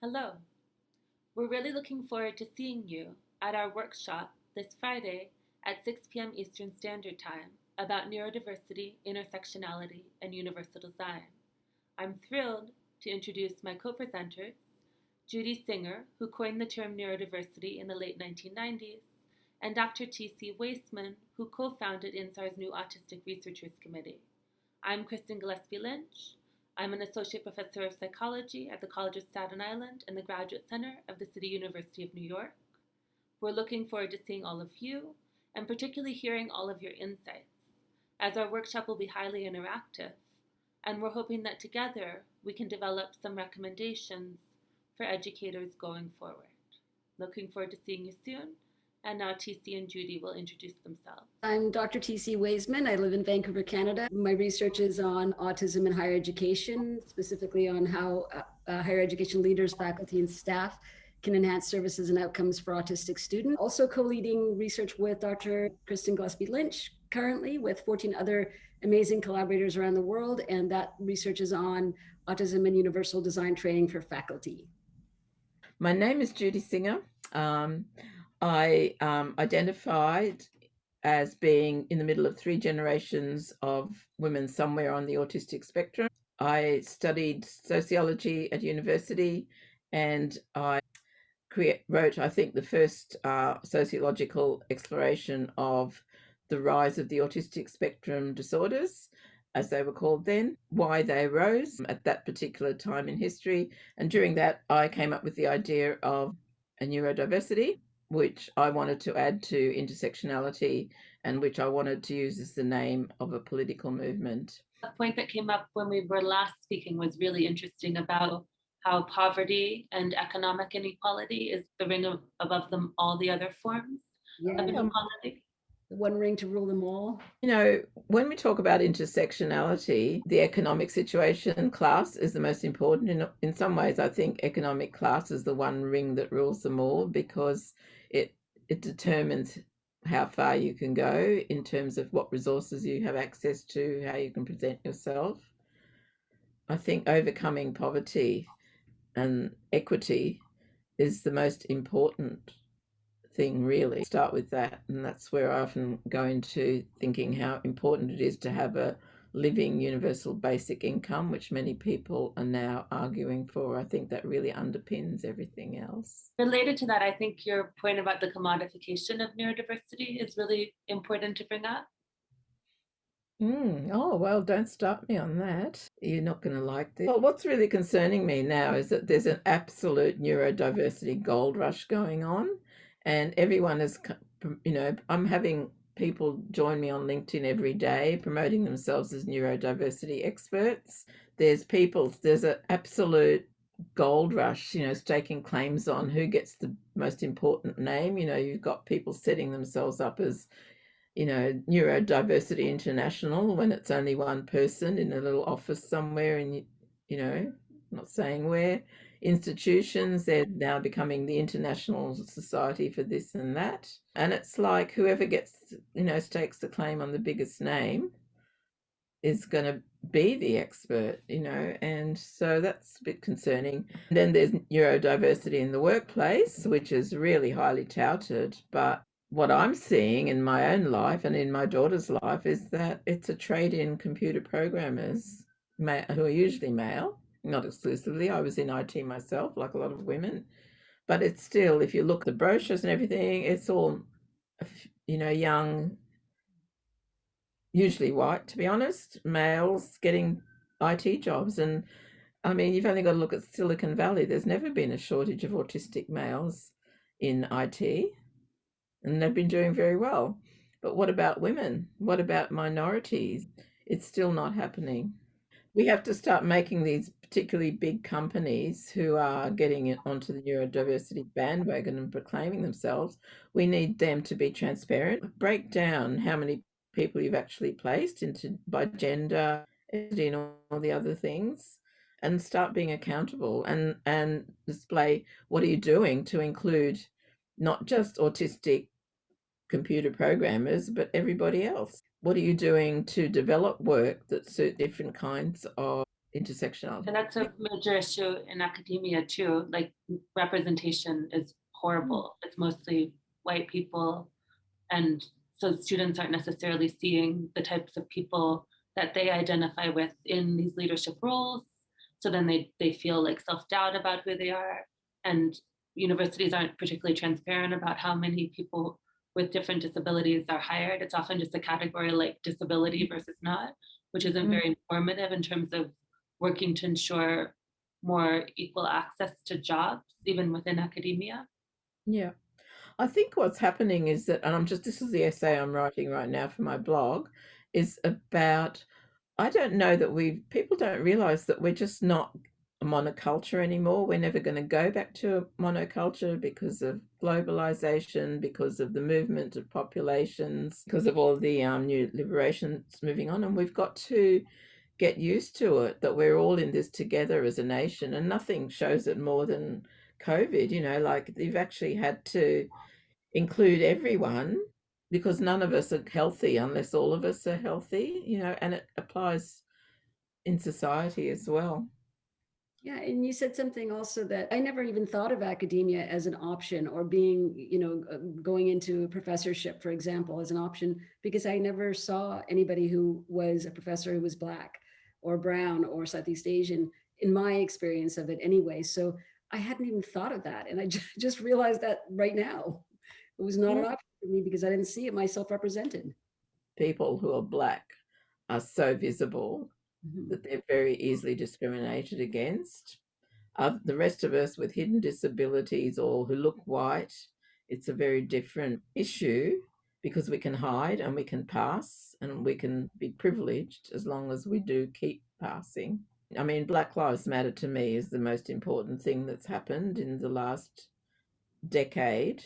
Hello. We're really looking forward to seeing you at our workshop this Friday at 6 p.m. Eastern Standard Time about neurodiversity, intersectionality, and universal design. I'm thrilled to introduce my co-presenters, Judy Singer, who coined the term neurodiversity in the late 1990s, and Dr. T.C. Weissman, who co-founded INSAR's new Autistic Researchers Committee. I'm Kristen Gillespie Lynch. I'm an associate professor of psychology at the College of Staten Island and the Graduate Center of the City University of New York. We're looking forward to seeing all of you and particularly hearing all of your insights, as our workshop will be highly interactive, and we're hoping that together we can develop some recommendations for educators going forward. Looking forward to seeing you soon. And now TC and Judy will introduce themselves. I'm Dr. T.C. Weissman. I live in Vancouver, Canada. My research is on autism in higher education, specifically on how higher education leaders, faculty, and staff can enhance services and outcomes for autistic students. Also co-leading research with Dr. Kristen Gillespie Lynch, currently with 14 other amazing collaborators around the world, and that research is on autism and universal design training for faculty. My name is Judy Singer. I identified as being in the middle of 3 generations of women somewhere on the autistic spectrum. I studied sociology at university, and I wrote, I think, the first sociological exploration of the rise of the autistic spectrum disorders, as they were called then, why they arose at that particular time in history. And during that, I came up with the idea of a neurodiversity, which I wanted to add to intersectionality and which I wanted to use as the name of a political movement. A point that came up when we were last speaking was really interesting about how poverty and economic inequality is the ring above them all the other forms of inequality. One ring to rule them all. When we talk about intersectionality, the economic situation, class is the most important. In some ways, I think economic class is the one ring that rules them all, because it determines how far you can go in terms of what resources you have access to, how you can present yourself. I think overcoming poverty and equity is the most important thing, really. Start with that, and that's where I often go into thinking how important it is to have a living universal basic income, which many people are now arguing for. I think that really underpins everything else. Related to that, I think your point about the commodification of neurodiversity is really important to bring up. Oh, well, don't start me on that. You're not going to like this. Well, what's really concerning me now is that there's an absolute neurodiversity gold rush going on, and everyone is, I'm having people join me on LinkedIn every day promoting themselves as neurodiversity experts. There's an absolute gold rush, staking claims on who gets the most important name. You've got people setting themselves up as Neurodiversity International, when it's only one person in a little office somewhere in, not saying where. Institutions, they're now becoming the International Society for this and that. And it's like whoever gets, stakes the claim on the biggest name is going to be the expert, and so that's a bit concerning. And then there's neurodiversity in the workplace, which is really highly touted, but what I'm seeing in my own life and in my daughter's life is that it's a trade in computer programmers who are usually male, not exclusively. I was in IT myself, like a lot of women, but it's still, if you look at the brochures and everything, it's all, young, usually white, to be honest, males getting IT jobs. And I mean, you've only got to look at Silicon Valley. There's never been a shortage of autistic males in IT. And they've been doing very well. But what about women? What about minorities? It's still not happening. We have to start making these particularly big companies who are getting onto the neurodiversity bandwagon and proclaiming themselves. We need them to be transparent. Break down how many people you've actually placed into by gender and all the other things, and start being accountable and display what are you doing to include not just autistic computer programmers, but everybody else. What are you doing to develop work that suit different kinds of intersectionality. And that's a major issue in academia too. Like representation is horrible. It's mostly white people. And so students aren't necessarily seeing the types of people that they identify with in these leadership roles. So then they feel like self-doubt about who they are. And universities aren't particularly transparent about how many people with different disabilities are hired. It's often just a category like disability versus not, which isn't very informative in terms of working to ensure more equal access to jobs, even within academia. Yeah. I think what's happening is that, and this is the essay I'm writing right now for my blog, is about, I don't know that people don't realize that we're just not a monoculture anymore. We're never going to go back to a monoculture because of globalization, because of the movement of populations, because of all the new liberations moving on. And we've got to get used to it, that we're all in this together as a nation, and nothing shows it more than COVID. Like you've actually had to include everyone because none of us are healthy unless all of us are healthy, and it applies in society as well. Yeah, and you said something also that I never even thought of academia as an option, or being, going into a professorship, for example, as an option, because I never saw anybody who was a professor who was Black or brown or Southeast Asian in my experience of it anyway. So I hadn't even thought of that. And I just realized that right now. It was not an option for me because I didn't see it myself represented. People who are Black are so visible that they're very easily discriminated against. The rest of us with hidden disabilities or who look white, it's a very different issue because we can hide and we can pass and we can be privileged as long as we do keep passing. I mean, Black Lives Matter to me is the most important thing that's happened in the last decade.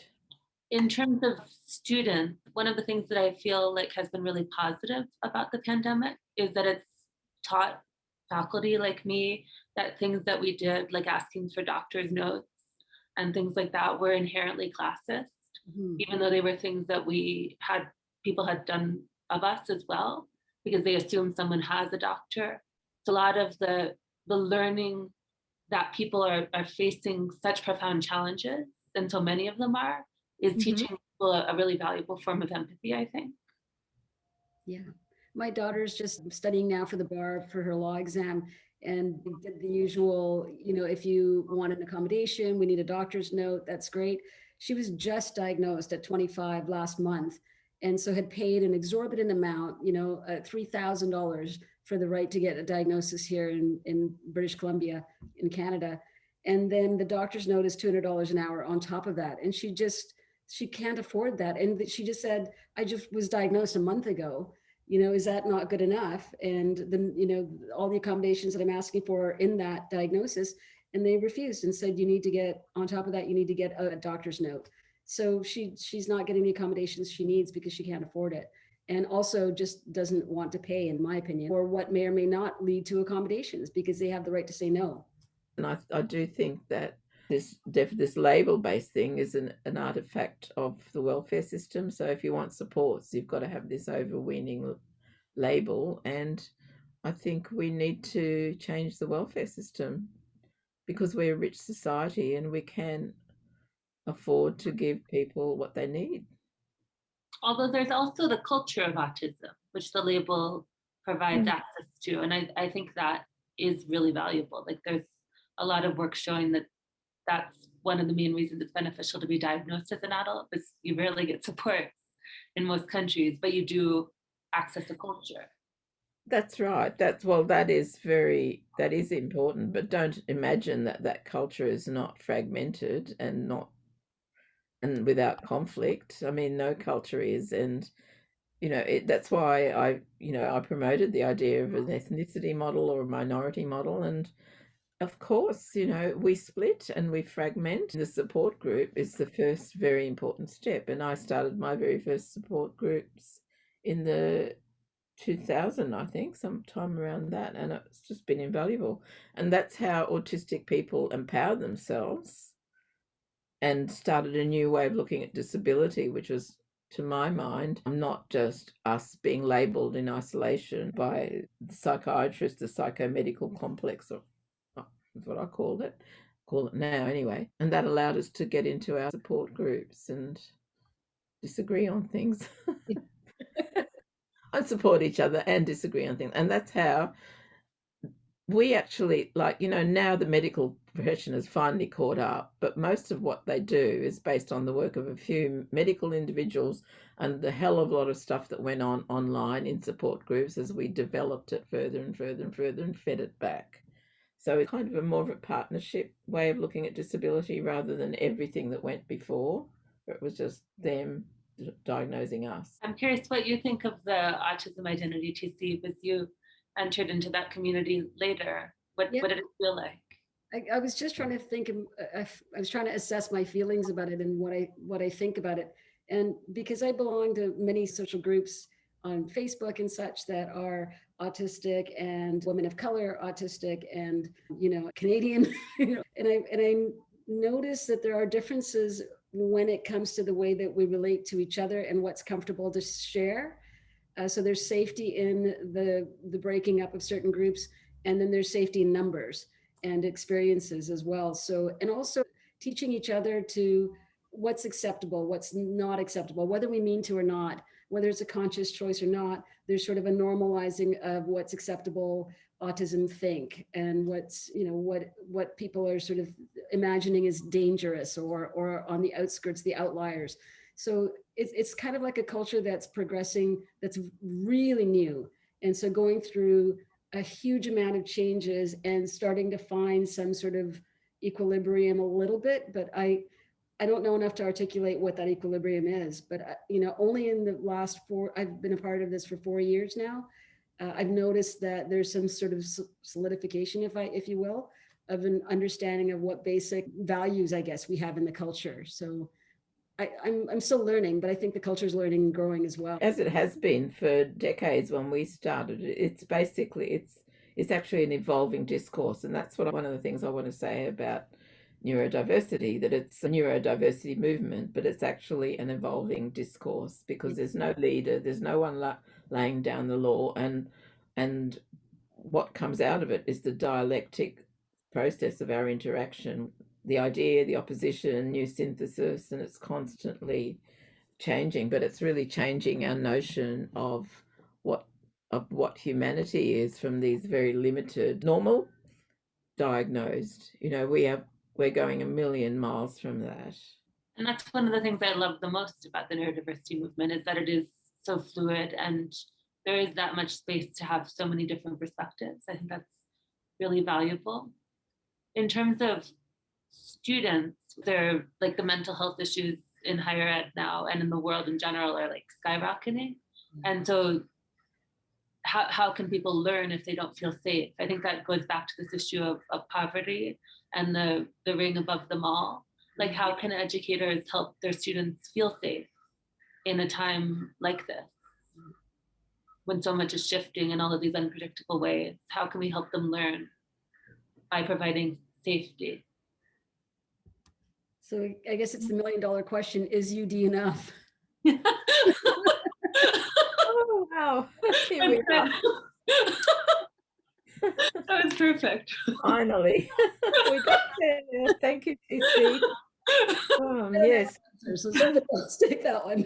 In terms of students, one of the things that I feel like has been really positive about the pandemic is that it's taught faculty like me that things that we did, like asking for doctor's notes and things like that, were inherently classist, even though they were things that people had done of us as well, because they assume someone has a doctor. It's a lot of the learning that people are facing such profound challenges, and so many of them are, is teaching people a really valuable form of empathy, I think. Yeah. My daughter's just studying now for the bar for her law exam, and did the usual, if you want an accommodation, we need a doctor's note. That's great. She was just diagnosed at 25 last month, and so had paid an exorbitant amount, $3,000 for the right to get a diagnosis here in British Columbia, in Canada. And then the doctor's note is $200 an hour on top of that. And she can't afford that. And she just said, I just was diagnosed a month ago. Is that not good enough? And then, all the accommodations that I'm asking for in that diagnosis, and they refused and said, you need to get, on top of that, you need to get a doctor's note. So she's not getting the accommodations she needs because she can't afford it. And also just doesn't want to pay, in my opinion, or what may or may not lead to accommodations, because they have the right to say no. And I do think that this label-based thing is an artifact of the welfare system. So if you want supports, you've got to have this overweening label. And I think we need to change the welfare system because we're a rich society and we can afford to give people what they need. Although there's also the culture of autism, which the label provides access to. And I think that is really valuable. Like there's a lot of work showing that that's one of the main reasons it's beneficial to be diagnosed as an adult, because you rarely get support in most countries, but you do access a culture. That's right. That is important, but don't imagine that culture is not fragmented and without conflict. I mean, no culture is, and that's why I promoted the idea of an ethnicity model or a minority model. And of course, we split and we fragment. The support group is the first very important step. And I started my very first support groups in the 2000, I think, sometime around that. And it's just been invaluable. And that's how autistic people empower themselves and started a new way of looking at disability, which was to my mind, not just us being labelled in isolation by the psychiatrist, the psychomedical complex, or that's what I call it now anyway. And that allowed us to get into our support groups and disagree on things. And support each other and disagree on things. And that's how we actually, like, now the medical profession has finally caught up, but most of what they do is based on the work of a few medical individuals and the hell of a lot of stuff that went on online in support groups as we developed it further and further and further and fed it back. So it's kind of more of a partnership way of looking at disability rather than everything that went before. It was just them diagnosing us. I'm curious what you think of the autism identity, TC, because you entered into that community later. What did it feel like? I was just trying to think, I was trying to assess my feelings about it and what I think about it. And because I belong to many social groups on Facebook and such that are autistic and women of color, autistic and, Canadian, and I notice that there are differences when it comes to the way that we relate to each other and what's comfortable to share. So there's safety in the breaking up of certain groups, and then there's safety in numbers and experiences as well. So, and also teaching each other to what's acceptable, what's not acceptable, whether we mean to or not, whether it's a conscious choice or not. There's sort of a normalizing of what's acceptable autism think and what's, what people are sort of imagining is dangerous or on the outskirts, the outliers. So it's kind of like a culture that's progressing, that's really new. And so going through a huge amount of changes and starting to find some sort of equilibrium a little bit, but I don't know enough to articulate what that equilibrium is, but only in the last I've been a part of this for 4 years now. I've noticed that there's some sort of solidification, if you will, of an understanding of what basic values, I guess, we have in the culture. So I'm still learning, but I think the culture is learning and growing as well. As it has been for decades when we started. It's basically, it's actually an evolving discourse. And that's one of the things I want to say about neurodiversity, that it's a neurodiversity movement, but it's actually an evolving discourse because there's no leader, there's no one laying down the law. And what comes out of it is the dialectic process of our interaction, the idea, the opposition, new synthesis, and it's constantly changing, but it's really changing our notion of what humanity is from these very limited normal diagnosed. We're going a million miles from that. And that's one of the things I love the most about the neurodiversity movement is that it is so fluid and there is that much space to have so many different perspectives. I think that's really valuable. In terms of students, they're like the mental health issues in higher ed now and in the world in general are like skyrocketing. And so how can people learn if they don't feel safe? I think that goes back to this issue of poverty and the ring above them all. Like, how can educators help their students feel safe in a time like this when so much is shifting in all of these unpredictable ways? How can we help them learn by providing safety? So I guess it's the $1 million question, is UD enough? Oh, wow. Here we are. That was perfect. Finally. We got there. Thank you, TC. Yes. So somebody else take that one.